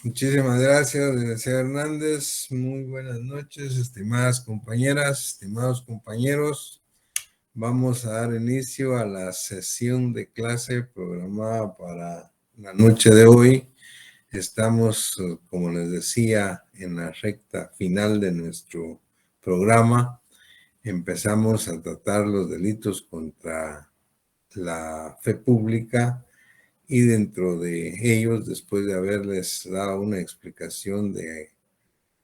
Muchísimas gracias, licenciado Hernández. Muy buenas noches, estimadas compañeras, estimados compañeros. Vamos a dar inicio a la sesión de clase programada para la noche de hoy. Estamos, como les decía, en la recta final de nuestro programa. Empezamos a tratar los delitos contra la fe pública. Y dentro de ellos, después de haberles dado una explicación de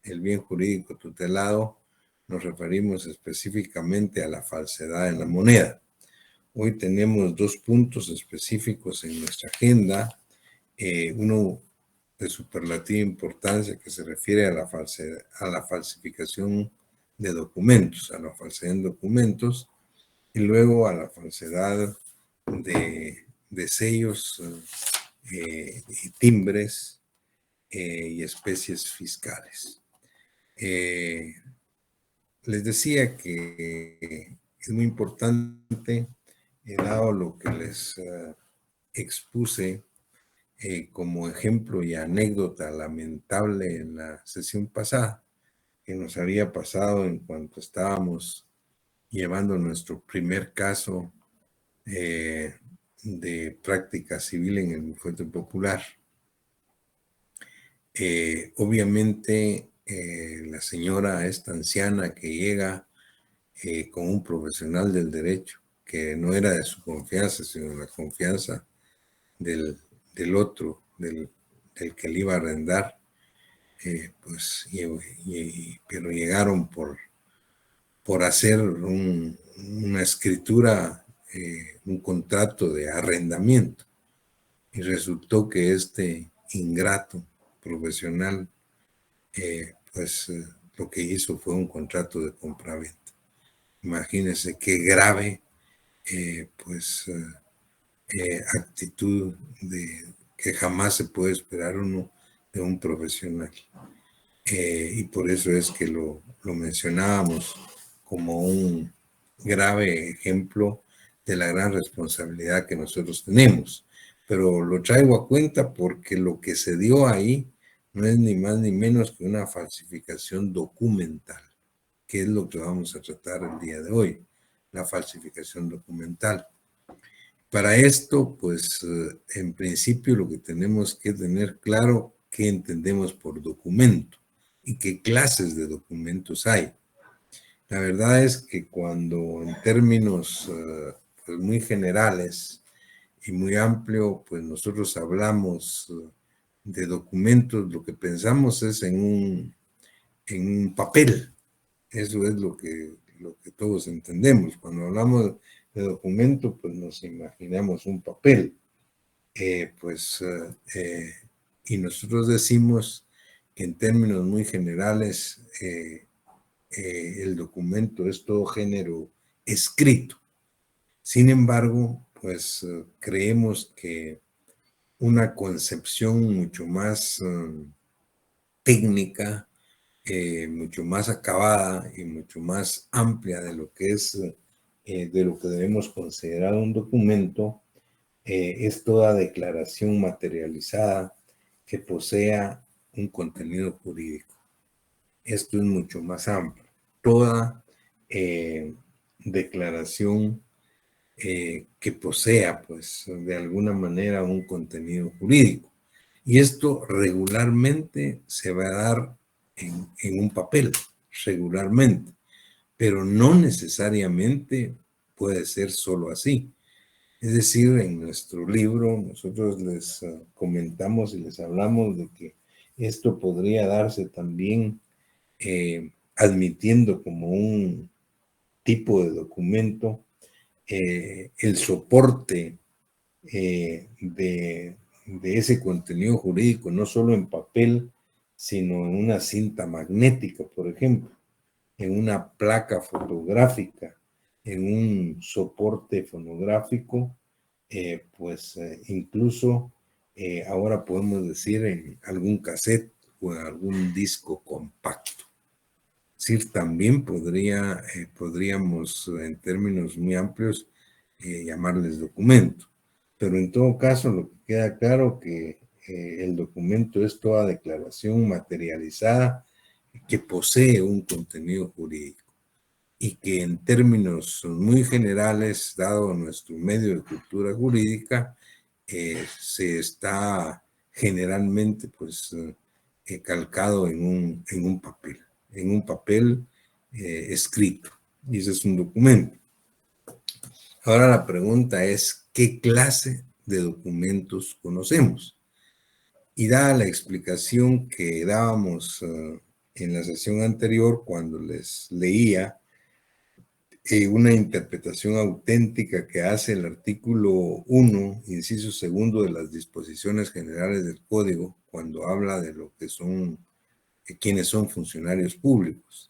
el bien jurídico tutelado, nos referimos específicamente a la falsedad en la moneda. Hoy tenemos dos puntos específicos en nuestra agenda, uno de superlativa importancia que se refiere a la falsificación de documentos, a la falsedad en documentos, y luego a la falsedad de sellos y timbres y especies fiscales. Les decía que es muy importante, dado lo que les expuse como ejemplo y anécdota lamentable en la sesión pasada, que nos había pasado en cuanto estábamos llevando nuestro primer caso de práctica civil en el bufete popular. Obviamente la señora esta anciana que llega con un profesional del derecho que no era de su confianza, sino la confianza del otro, del que le iba a arrendar, pero llegaron por hacer una escritura, un contrato de arrendamiento, y resultó que este ingrato profesional lo que hizo fue un contrato de compraventa. Imagínense qué grave actitud que jamás se puede esperar uno de un profesional. Y por eso es que lo mencionábamos como un grave ejemplo de la gran responsabilidad que nosotros tenemos. Pero lo traigo a cuenta porque lo que se dio ahí no es ni más ni menos que una falsificación documental, que es lo que vamos a tratar el día de hoy, la falsificación documental. Para esto, pues, en principio lo que tenemos que tener claro qué entendemos por documento y qué clases de documentos hay. La verdad es que cuando en términos pues muy generales y muy amplio, pues nosotros hablamos de documentos, lo que pensamos es en un papel. Eso es lo que todos entendemos. Cuando hablamos de documento, pues nos imaginamos un papel. Y nosotros decimos que en términos muy generales, el documento es todo género escrito. Sin embargo, pues creemos que una concepción mucho más técnica, mucho más acabada y mucho más amplia de lo que es, de lo que debemos considerar un documento, es toda declaración materializada que posea un contenido jurídico. Esto es mucho más amplio. Toda declaración que posea, pues, de alguna manera un contenido jurídico. Y esto regularmente se va a dar en un papel, regularmente, pero no necesariamente puede ser solo así. Es decir, en nuestro libro nosotros les comentamos y les hablamos de que esto podría darse también admitiendo como un tipo de documento el soporte de ese contenido jurídico, no solo en papel, sino en una cinta magnética, por ejemplo, en una placa fotográfica, en un soporte fonográfico, incluso ahora podemos decir en algún cassette o en algún disco compacto. Es decir, también podríamos, en términos muy amplios, llamarles documento. Pero en todo caso, lo que queda claro que el documento es toda declaración materializada que posee un contenido jurídico y que en términos muy generales, dado nuestro medio de cultura jurídica, se está generalmente pues calcado en un papel escrito, y ese es un documento. Ahora la pregunta es, ¿qué clase de documentos conocemos? Y dada la explicación que dábamos en la sesión anterior, cuando les leía una interpretación auténtica que hace el artículo 1, inciso segundo de las disposiciones generales del Código, cuando habla de lo que son, quiénes son funcionarios públicos.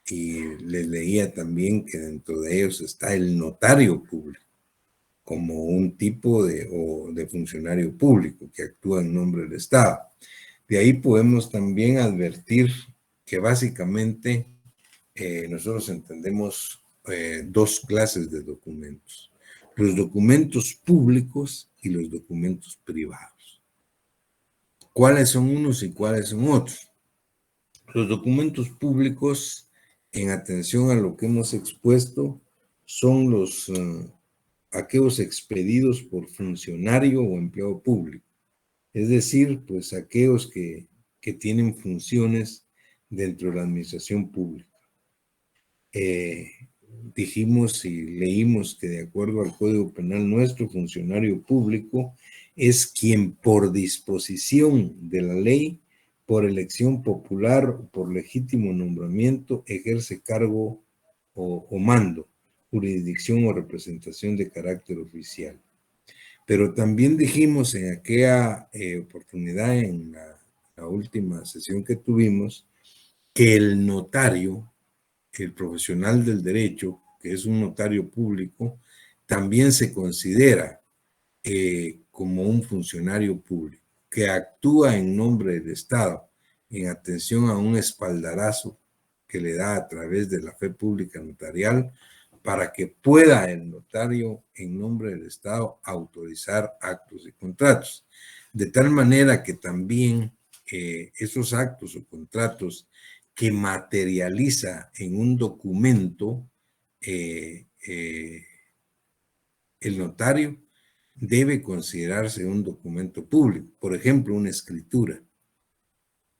Y les leía también que dentro de ellos está el notario público, como un tipo de funcionario público que actúa en nombre del Estado. De ahí podemos también advertir que básicamente nosotros entendemos dos clases de documentos: los documentos públicos y los documentos privados. ¿Cuáles son unos y cuáles son otros? Los documentos públicos, en atención a lo que hemos expuesto, son aquellos expedidos por funcionario o empleado público, es decir, pues aquellos que tienen funciones dentro de la administración pública. Dijimos y leímos que de acuerdo al Código Penal nuestro, funcionario público es quien por disposición de la ley, por elección popular o por legítimo nombramiento ejerce cargo o mando, jurisdicción o representación de carácter oficial. Pero también dijimos en aquella oportunidad, en la última sesión que tuvimos, que el notario, el profesional del derecho, que es un notario público, también se considera como un funcionario público que actúa en nombre del Estado en atención a un espaldarazo que le da a través de la fe pública notarial para que pueda el notario en nombre del Estado autorizar actos y contratos. De tal manera que también esos actos o contratos que materializa en un documento el notario debe considerarse un documento público. Por ejemplo, una escritura.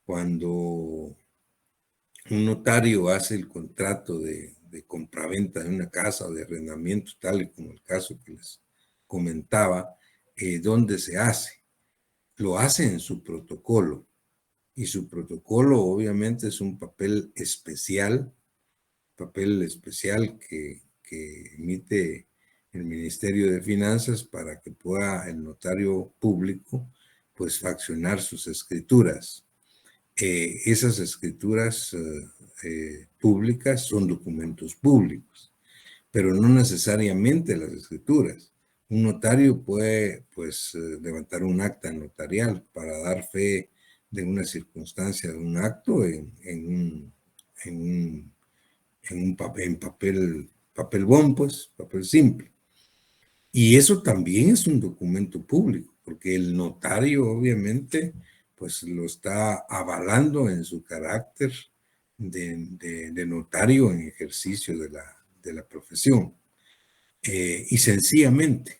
Cuando un notario hace el contrato de compraventa de una casa o de arrendamiento, tal y como el caso que les comentaba, ¿dónde se hace? Lo hace en su protocolo. Y su protocolo obviamente es un papel especial que emite el Ministerio de Finanzas para que pueda el notario público pues faccionar sus escrituras. Esas escrituras públicas son documentos públicos, pero no necesariamente las escrituras. Un notario puede pues levantar un acta notarial para dar fe de una circunstancia de un acto en papel bond, pues, papel simple. Y eso también es un documento público, porque el notario obviamente pues lo está avalando en su carácter de notario en ejercicio de la profesión. Y sencillamente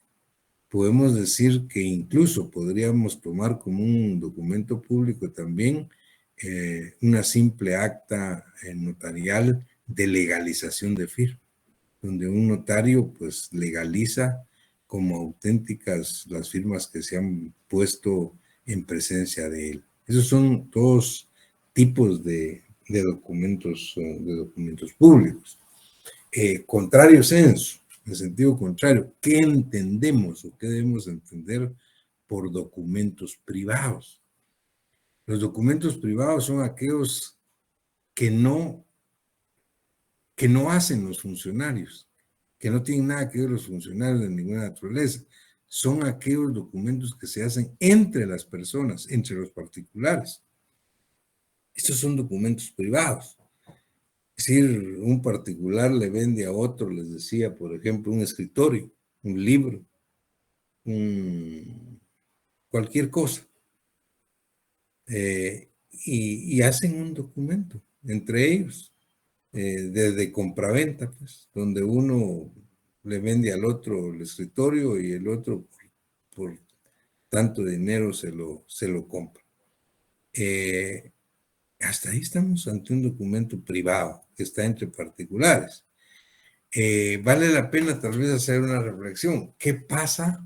podemos decir que incluso podríamos tomar como un documento público también una simple acta notarial de legalización de firma, donde un notario pues legaliza como auténticas las firmas que se han puesto en presencia de él. Esos son dos tipos de documentos públicos. Contrario censo, en sentido contrario, ¿qué entendemos o qué debemos entender por documentos privados? Los documentos privados son aquellos que no hacen los funcionarios, que no tienen nada que ver los funcionarios de ninguna naturaleza. Son aquellos documentos que se hacen entre las personas, entre los particulares. Estos son documentos privados. Es decir, un particular le vende a otro, les decía, por ejemplo, un escritorio, un libro, cualquier cosa. y hacen un documento entre ellos, desde compraventa, pues, donde uno le vende al otro el escritorio y el otro por tanto dinero se lo compra. Hasta ahí estamos ante un documento privado que está entre particulares. Vale la pena tal vez hacer una reflexión. ¿Qué pasa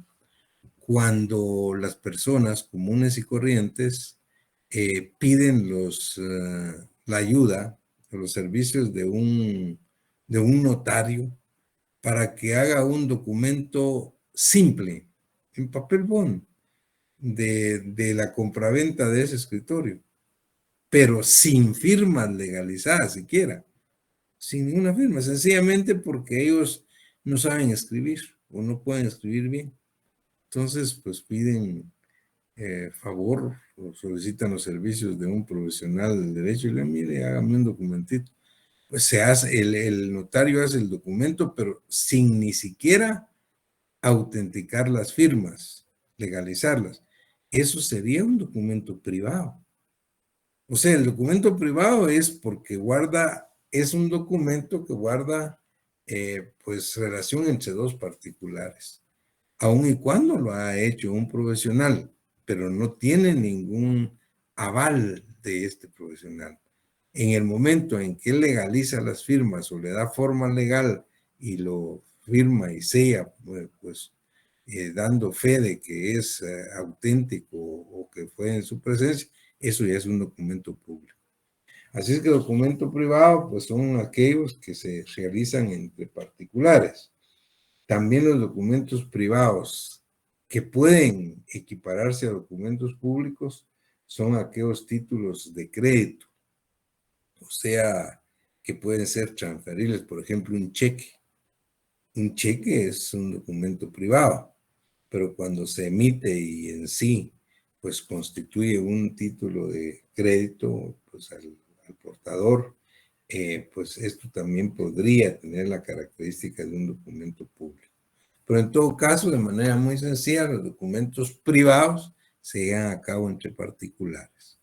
cuando las personas comunes y corrientes piden la ayuda o los servicios de un notario para que haga un documento simple, en papel bond, de la compraventa de ese escritorio, pero sin firmas legalizadas siquiera, sin ninguna firma, sencillamente porque ellos no saben escribir o no pueden escribir bien? Entonces, pues piden favor o solicitan los servicios de un profesional del derecho y le mire, hágame un documentito. Pues se hace, el notario hace el documento, pero sin ni siquiera autenticar las firmas, legalizarlas. Eso sería un documento privado. O sea, el documento privado es porque guarda, es un documento que guarda pues relación entre dos particulares, aun y cuando lo ha hecho un profesional, pero no tiene ningún aval de este profesional. En el momento en que él legaliza las firmas o le da forma legal y lo firma y sella, pues dando fe de que es auténtico o que fue en su presencia, eso ya es un documento público. Así es que documento privado, pues son aquellos que se realizan entre particulares. También los documentos privados que pueden equipararse a documentos públicos son aquellos títulos de crédito, o sea, que pueden ser transferibles, por ejemplo, un cheque. Un cheque es un documento privado, pero cuando se emite y en sí, pues constituye un título de crédito, pues al portador, pues esto también podría tener la característica de un documento público. Pero en todo caso, de manera muy sencilla, los documentos privados se llevan a cabo entre particulares.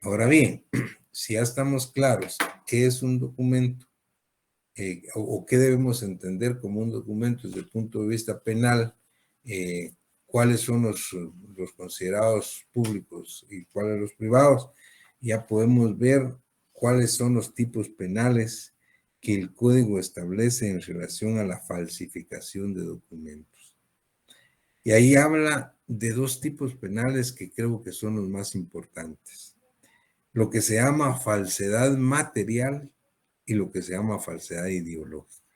Ahora bien, si ya estamos claros qué es un documento o qué debemos entender como un documento desde el punto de vista penal, cuáles son los considerados públicos y cuáles los privados, ya podemos ver cuáles son los tipos penales que el código establece en relación a la falsificación de documentos. Y ahí habla de dos tipos penales que creo que son los más importantes. Lo que se llama falsedad material y lo que se llama falsedad ideológica,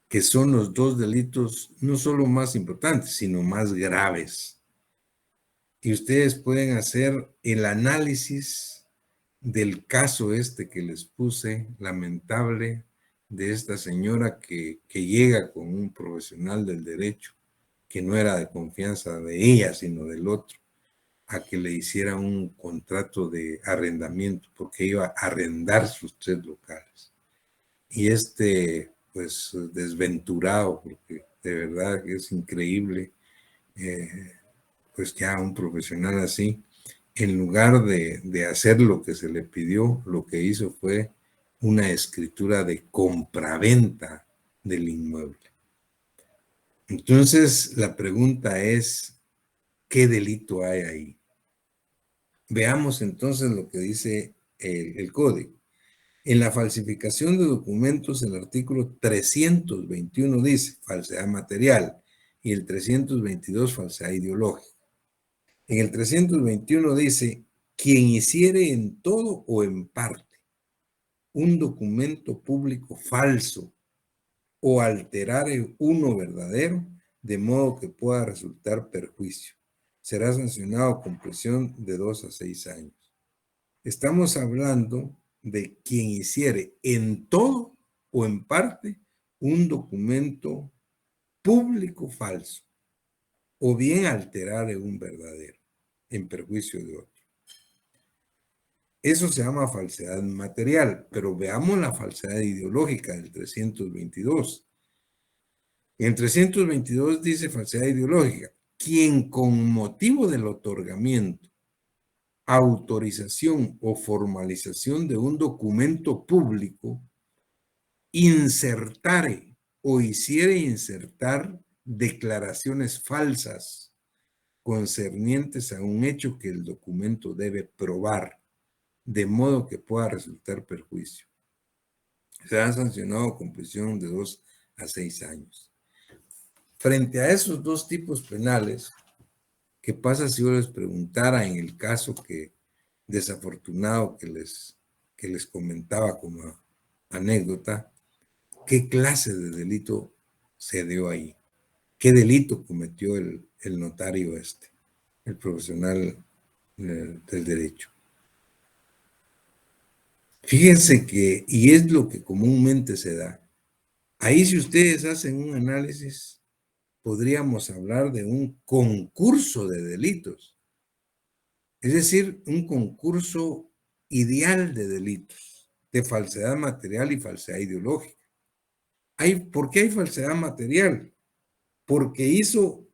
que son los dos delitos no solo más importantes, sino más graves. Y ustedes pueden hacer el análisis del caso este que les puse, lamentable, de esta señora que llega con un profesional del derecho que no era de confianza de ella, sino del otro, a que le hiciera un contrato de arrendamiento, porque iba a arrendar sus 3 locales. Y pues desventurado, porque de verdad que es increíble, pues ya un profesional así, en lugar de hacer lo que se le pidió, lo que hizo fue una escritura de compraventa del inmueble. Entonces, la pregunta es, ¿qué delito hay ahí? Veamos entonces lo que dice el código. En la falsificación de documentos, el artículo 321 dice falsedad material y el 322 falsedad ideológica. En el 321 dice, quien hiciere en todo o en parte un documento público falso o alterare uno verdadero, de modo que pueda resultar perjuicio, será sancionado con prisión de 2 a 6 años. Estamos hablando de quien hiciere en todo o en parte un documento público falso o bien alterare un verdadero en perjuicio de otro. Eso se llama falsedad material, pero veamos la falsedad ideológica del 322. En 322 dice falsedad ideológica, quien con motivo del otorgamiento autorización o formalización de un documento público, insertare o hiciere insertar declaraciones falsas concernientes a un hecho que el documento debe probar, de modo que pueda resultar perjuicio. Será sancionado con prisión de 2 a 6 años. Frente a esos dos tipos penales, ¿qué pasa si yo les preguntara en el caso que desafortunado que les comentaba como anécdota, qué clase de delito se dio ahí? ¿Qué delito cometió el notario el profesional del derecho? Fíjense que, y es lo que comúnmente se da, ahí si ustedes hacen un análisis, podríamos hablar de un concurso de delitos, es decir, un concurso ideal de delitos, de falsedad material y falsedad ideológica. ¿Por qué hay falsedad material? Porque hizo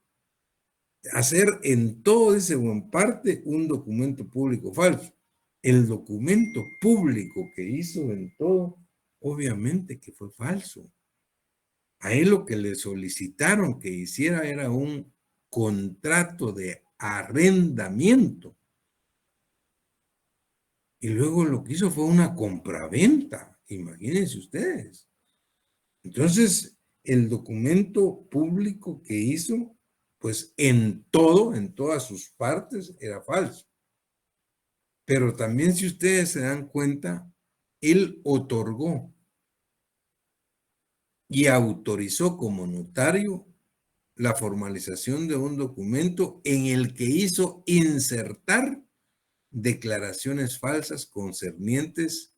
hacer en todo ese o en parte un documento público falso. El documento público que hizo en todo, obviamente que fue falso. A él lo que le solicitaron que hiciera era un contrato de arrendamiento. Y luego lo que hizo fue una compraventa. Imagínense ustedes. Entonces, el documento público que hizo, pues en todas sus partes, era falso. Pero también si ustedes se dan cuenta, él otorgó y autorizó como notario la formalización de un documento en el que hizo insertar declaraciones falsas concernientes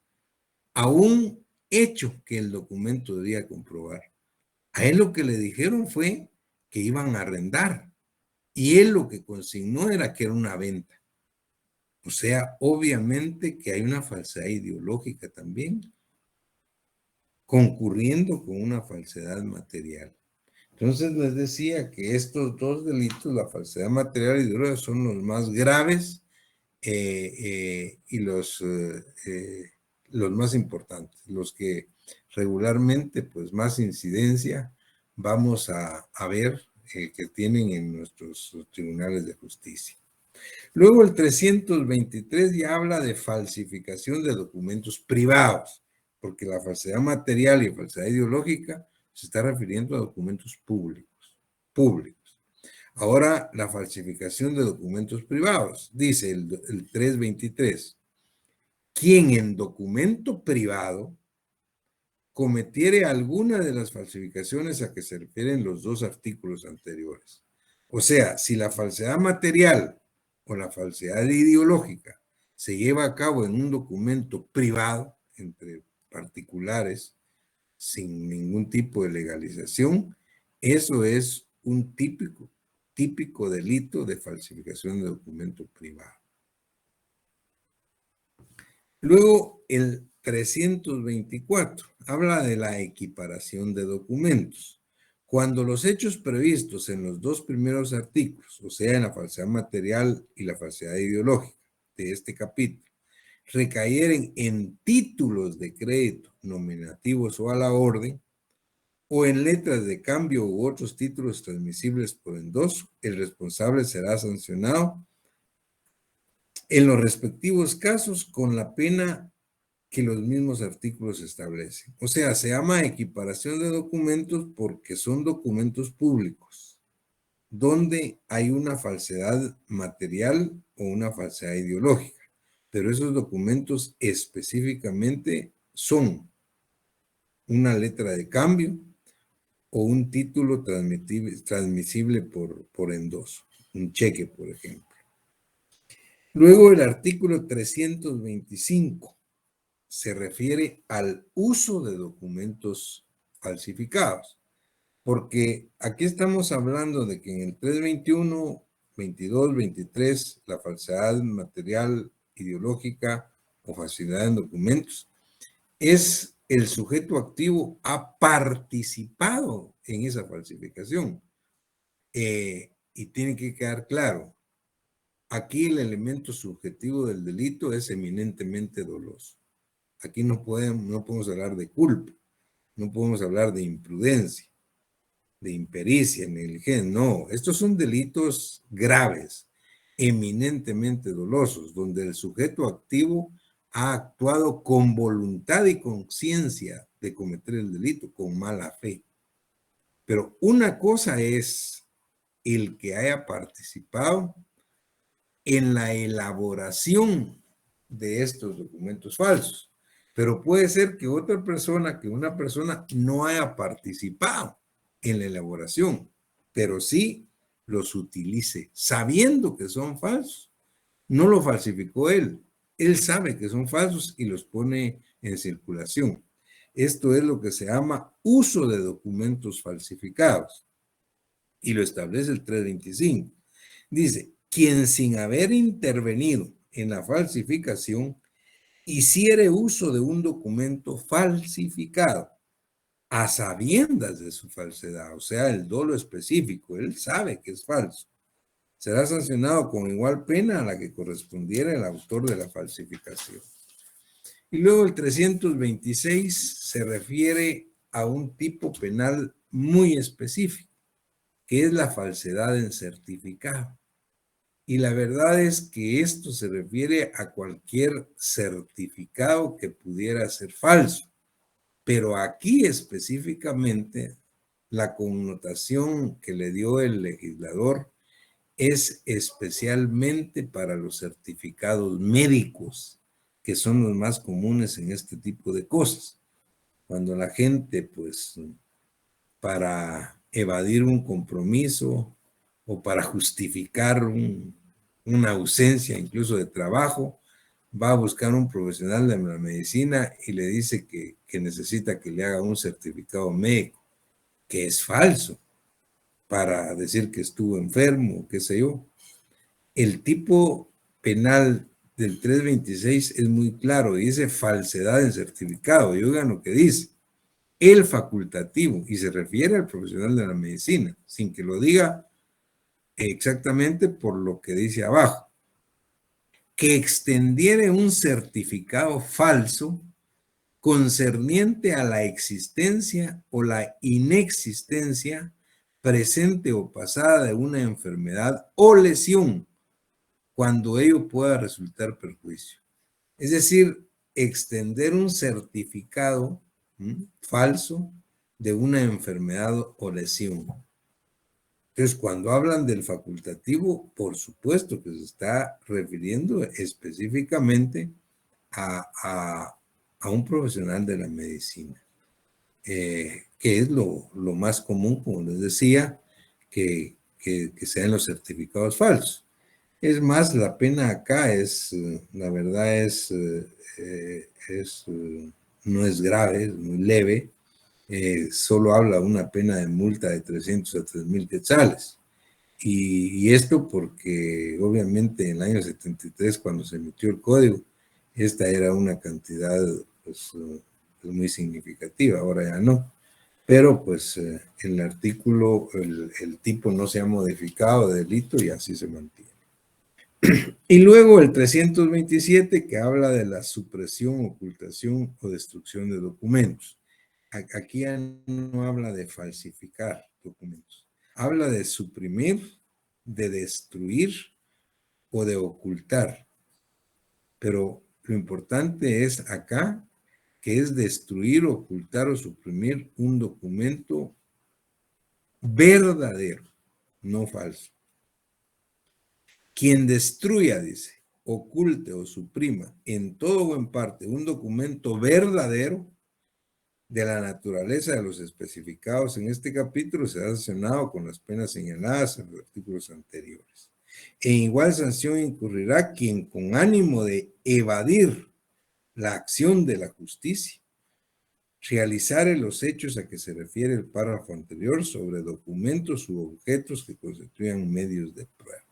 a un hecho que el documento debía comprobar. A él lo que le dijeron fue que iban a arrendar y él lo que consignó era que era una venta. O sea, obviamente que hay una falsedad ideológica también, concurriendo con una falsedad material. Entonces les decía que estos dos delitos, la falsedad material y ideológica, son los más graves y los más importantes, los que regularmente pues más incidencia vamos a ver que tienen en nuestros tribunales de justicia. Luego el 323 ya habla de falsificación de documentos privados, porque la falsedad material y falsedad ideológica se está refiriendo a documentos públicos. Ahora, la falsificación de documentos privados. Dice el 323, quien en documento privado cometiere alguna de las falsificaciones a que se refieren los dos artículos anteriores. O sea, si la falsedad material o la falsedad ideológica se lleva a cabo en un documento privado entre particulares sin ningún tipo de legalización, eso es un típico delito de falsificación de documento privado. Luego, el 324 habla de la equiparación de documentos. Cuando los hechos previstos en los dos primeros artículos, o sea, en la falsedad material y la falsedad ideológica de este capítulo, recayeren en títulos de crédito nominativos o a la orden, o en letras de cambio u otros títulos transmisibles por endoso, el responsable será sancionado en los respectivos casos con la pena que los mismos artículos establecen. O sea, se llama equiparación de documentos porque son documentos públicos, donde hay una falsedad material o una falsedad ideológica, pero esos documentos específicamente son una letra de cambio o un título transmisible por endoso, un cheque, por ejemplo. Luego el artículo 325 se refiere al uso de documentos falsificados, porque aquí estamos hablando de que en el 321, 22, 23, la falsedad material, ideológica o falsedad en documentos, es el sujeto activo ha participado en esa falsificación. Y tiene que quedar claro, aquí el elemento subjetivo del delito es eminentemente doloso. Aquí no podemos hablar de culpa, no podemos hablar de imprudencia, de impericia, negligencia. No, estos son delitos graves, eminentemente dolosos, donde el sujeto activo ha actuado con voluntad y conciencia de cometer el delito, con mala fe. Pero una cosa es el que haya participado en la elaboración de estos documentos falsos. Pero puede ser que una persona no haya participado en la elaboración, pero sí los utilice sabiendo que son falsos. No lo falsificó él. Él sabe que son falsos y los pone en circulación. Esto es lo que se llama uso de documentos falsificados y lo establece el 325. Dice, quien sin haber intervenido en la falsificación hiciere uso de un documento falsificado a sabiendas de su falsedad, o sea, el dolo específico, él sabe que es falso, será sancionado con igual pena a la que correspondiera el autor de la falsificación. Y luego el 326 se refiere a un tipo penal muy específico, que es la falsedad en certificado. Y la verdad es que esto se refiere a cualquier certificado que pudiera ser falso. Pero aquí específicamente la connotación que le dio el legislador es especialmente para los certificados médicos, que son los más comunes en este tipo de cosas. Cuando la gente, pues, para evadir un compromiso o para justificar una ausencia incluso de trabajo, va a buscar un profesional de la medicina y le dice que necesita que le haga un certificado médico, que es falso, para decir que estuvo enfermo, qué sé yo. El tipo penal del 326 es muy claro, dice falsedad en certificado, y oigan lo que dice. El facultativo, y se refiere al profesional de la medicina, sin que lo diga exactamente por lo que dice abajo, que extendiere un certificado falso concerniente a la existencia o la inexistencia presente o pasada de una enfermedad o lesión, cuando ello pueda resultar perjuicio. Es decir, extender un certificado falso de una enfermedad o lesión. Entonces, cuando hablan del facultativo, por supuesto que se está refiriendo específicamente a un profesional de la medicina, que es lo más común, como les decía, que sean los certificados falsos. Es más, la pena acá la verdad no es grave, es muy leve. Solo habla una pena de multa de 300 a 3,000 quetzales. Y esto porque obviamente en el año 73, cuando se emitió el código, esta era una cantidad pues, muy significativa, ahora ya no. Pero pues el artículo, el tipo no se ha modificado de delito y así se mantiene. Y luego el 327 que habla de la supresión, ocultación o destrucción de documentos. Aquí ya no habla de falsificar documentos. Habla de suprimir, de destruir o de ocultar. Pero lo importante es acá que es destruir, ocultar o suprimir un documento verdadero, no falso. Quien destruya, dice, oculte o suprima en todo o en parte un documento verdadero de la naturaleza de los especificados en este capítulo será sancionado con las penas señaladas en los artículos anteriores. En igual sanción incurrirá quien con ánimo de evadir la acción de la justicia realizare los hechos a que se refiere el párrafo anterior sobre documentos u objetos que constituyan medios de prueba.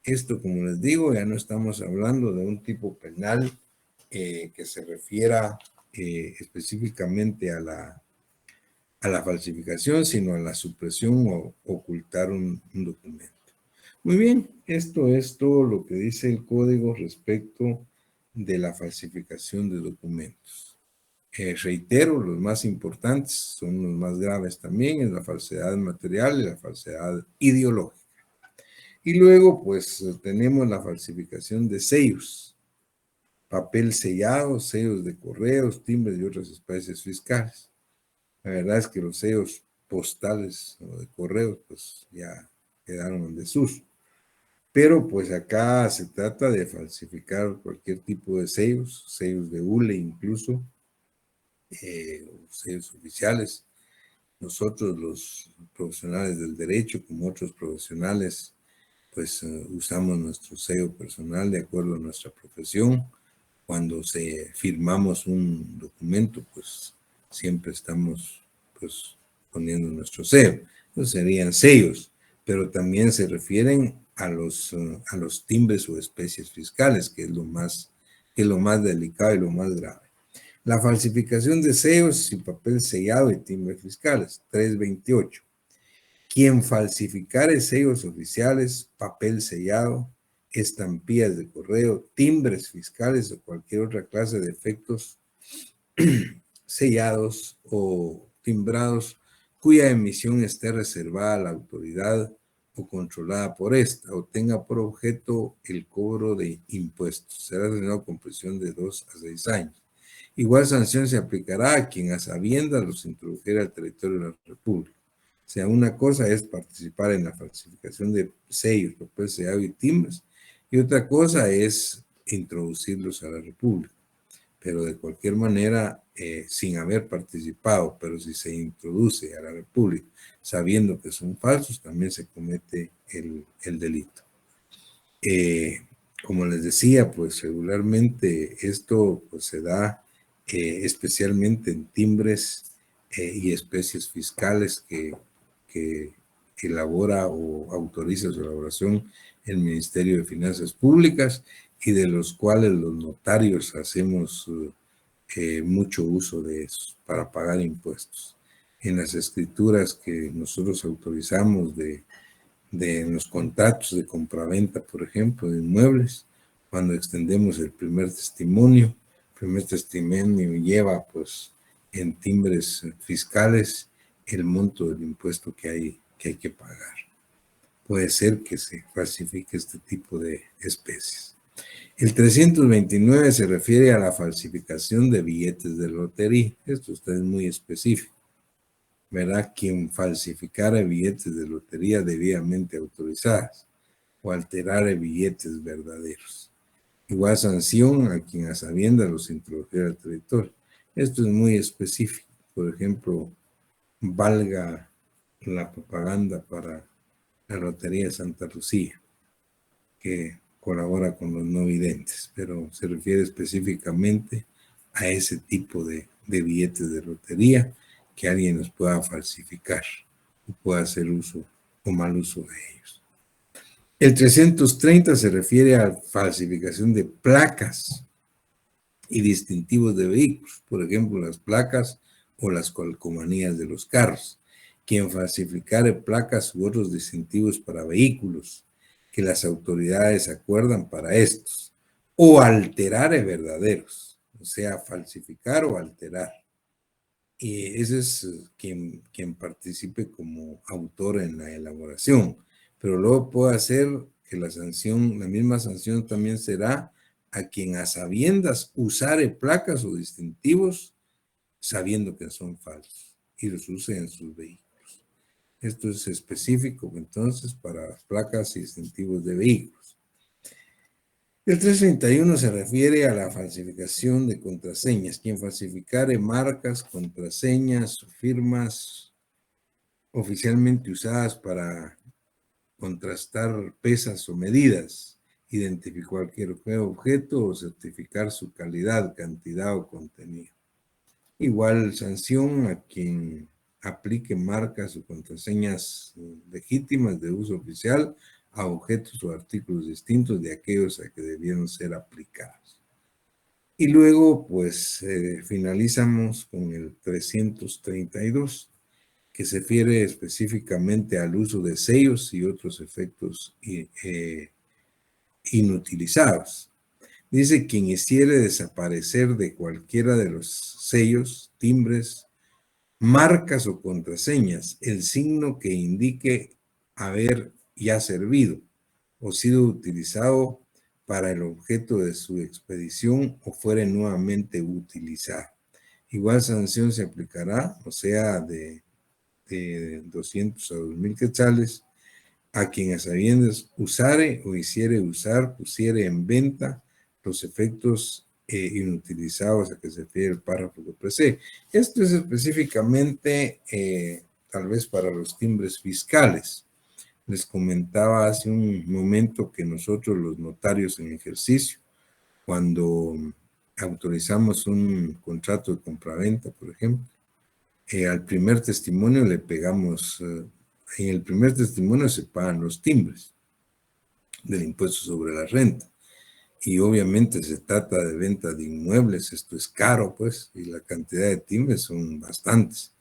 Esto, como les digo, ya no estamos hablando de un tipo penal que se refiera específicamente a la falsificación, sino a la supresión o ocultar un documento. Muy bien, esto es todo lo que dice el código respecto de la falsificación de documentos. Reitero, los más importantes son los más graves también, es la falsedad material y la falsedad ideológica. Y luego, pues, tenemos la falsificación de sellos, papel sellado, sellos de correos, timbres y otras especies fiscales. La verdad es que los sellos postales o de correos, pues, ya quedaron en desuso. Pero pues acá se trata de falsificar cualquier tipo de sellos, sellos de hule incluso, sellos oficiales. Nosotros los profesionales del derecho, como otros profesionales, pues usamos nuestro sello personal de acuerdo a nuestra profesión. Cuando firmamos un documento, pues siempre estamos pues poniendo nuestro sello. Entonces serían sellos, pero también se refieren a los timbres o especies fiscales, que es lo más delicado y lo más grave. La falsificación de sellos y papel sellado y timbres fiscales, 328. Quien falsificare sellos oficiales, papel sellado, estampillas de correo, timbres fiscales o cualquier otra clase de efectos sellados o timbrados cuya emisión esté reservada a la autoridad o controlada por esta o tenga por objeto el cobro de impuestos. Será sancionado con prisión de 2 a 6 años. Igual sanción se aplicará a quien a sabiendas los introdujera al territorio de la República. O sea, una cosa es participar en la falsificación de sellos, papel sellado y timbres, y otra cosa es introducirlos a la República. Pero de cualquier manera, sin haber participado, pero si se introduce a la República sabiendo que son falsos, también se comete el delito. Como les decía, pues regularmente esto pues, se da especialmente en timbres y especies fiscales que elabora o autoriza su elaboración el Ministerio de Finanzas Públicas y de los cuales los notarios hacemos mucho uso de eso para pagar impuestos. En las escrituras que nosotros autorizamos de los contratos de compraventa, por ejemplo, de inmuebles, cuando extendemos el primer testimonio lleva pues en timbres fiscales el monto del impuesto que hay que pagar. Puede ser que se falsifique este tipo de especies. El 329 se refiere a la falsificación de billetes de lotería. Esto está muy específico. ¿Verdad? Quien falsificara billetes de lotería debidamente autorizados o alterara billetes verdaderos. Igual sanción a quien a sabiendas los introdujera al territorio. Esto es muy específico. Por ejemplo, valga la propaganda para la Lotería de Santa Lucía, que colabora con los no videntes, pero se refiere específicamente a ese tipo de billetes de lotería que alguien los pueda falsificar o pueda hacer uso o mal uso de ellos. El 330 se refiere a falsificación de placas y distintivos de vehículos, por ejemplo, las placas o las calcomanías de los carros. Quien falsificare placas u otros distintivos para vehículos que las autoridades acuerdan para estos, o alterare verdaderos, o sea, falsificar o alterar. Y ese es quien participe como autor en la elaboración. Pero luego puede hacer que la misma sanción también será a quien a sabiendas usare placas o distintivos sabiendo que son falsos y los use en sus vehículos. Esto es específico entonces para las placas y distintivos de vehículos. El 331 se refiere a la falsificación de contraseñas. Quien falsificare marcas, contraseñas o firmas oficialmente usadas para contrastar pesas o medidas, identificar cualquier objeto o certificar su calidad, cantidad o contenido. Igual sanción a quien aplique marcas o contraseñas legítimas de uso oficial a objetos o artículos distintos de aquellos a que debieron ser aplicados. Y luego, pues, finalizamos con el 332, que se refiere específicamente al uso de sellos y otros efectos inutilizados. Dice: quien hiciere desaparecer de cualquiera de los sellos, timbres, marcas o contraseñas el signo que indique haber ya servido o sido utilizado para el objeto de su expedición o fuere nuevamente utilizado. Igual sanción se aplicará, o sea, de 200 a 2,000 quetzales, a quien a sabiendas usare o hiciere usar, pusiere en venta los efectos inutilizados a que se refiere el párrafo que precede. Esto es específicamente tal vez para los timbres fiscales. Les comentaba hace un momento que nosotros los notarios en ejercicio, cuando autorizamos un contrato de compraventa, por ejemplo, al primer testimonio le pegamos, en el primer testimonio se pagan los timbres del impuesto sobre la renta. Y obviamente se trata de venta de inmuebles, esto es caro, pues, y la cantidad de timbres son bastantes.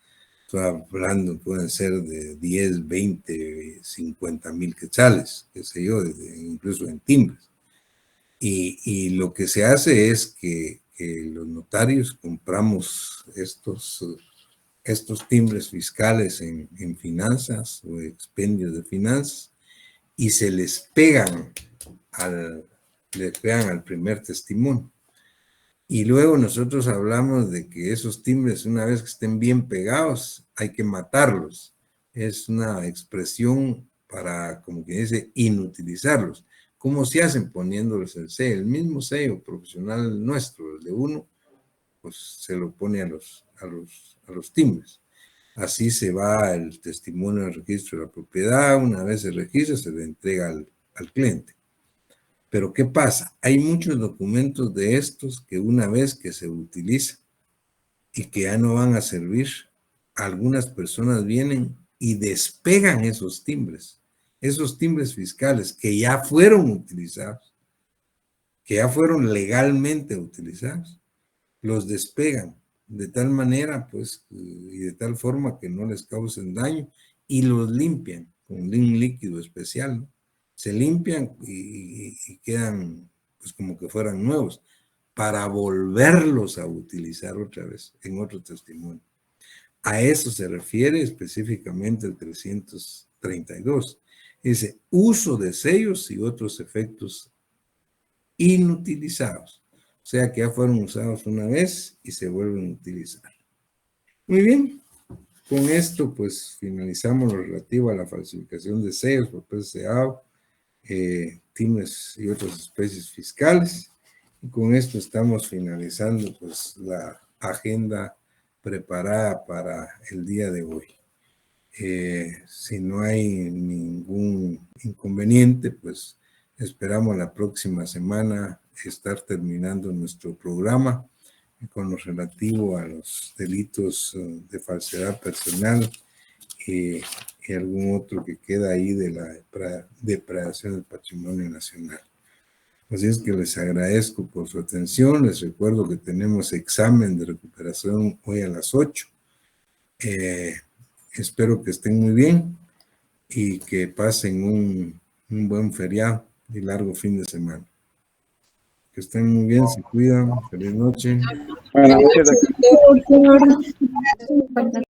Estoy hablando, pueden ser de 10, 20, 50,000 quetzales, qué sé yo, incluso en timbres. Y lo que se hace es que los notarios compramos estos timbres fiscales en finanzas o expendios de finanzas y se les pegan al primer testimonio. Y luego nosotros hablamos de que esos timbres, una vez que estén bien pegados, hay que matarlos. Es una expresión para, como que dice, inutilizarlos. ¿Cómo se hacen? Poniéndoles el sello, el mismo sello profesional nuestro, el de uno, pues se lo pone a los timbres. Así se va el testimonio al registro de la propiedad. Una vez se registra, se le entrega al cliente. Pero ¿qué pasa? Hay muchos documentos de estos que una vez que se utilizan y que ya no van a servir, algunas personas vienen y despegan esos timbres fiscales que ya fueron utilizados, que ya fueron legalmente utilizados, los despegan de tal manera, pues, y de tal forma que no les causen daño y los limpian con un líquido especial, ¿no? Se limpian y quedan pues como que fueran nuevos para volverlos a utilizar otra vez en otro testimonio. A eso se refiere específicamente el 332. Dice: uso de sellos y otros efectos inutilizados. O sea que ya fueron usados una vez y se vuelven a utilizar. Muy bien. Con esto, pues, finalizamos lo relativo a la falsificación de sellos, papeles sellados, timbres y otras especies fiscales. Y con esto estamos finalizando, pues, la agenda preparada para el día de hoy. Si no hay ningún inconveniente, pues, esperamos la próxima semana estar terminando nuestro programa con lo relativo a los delitos de falsedad personal y algún otro que queda ahí de la depredación del patrimonio nacional. Así es que les agradezco por su atención. Les recuerdo que tenemos examen de recuperación hoy a las 8. Espero que estén muy bien y que pasen un buen feriado y largo fin de semana. Que estén muy bien, se cuidan. Feliz noche. Buenas noches, doctor.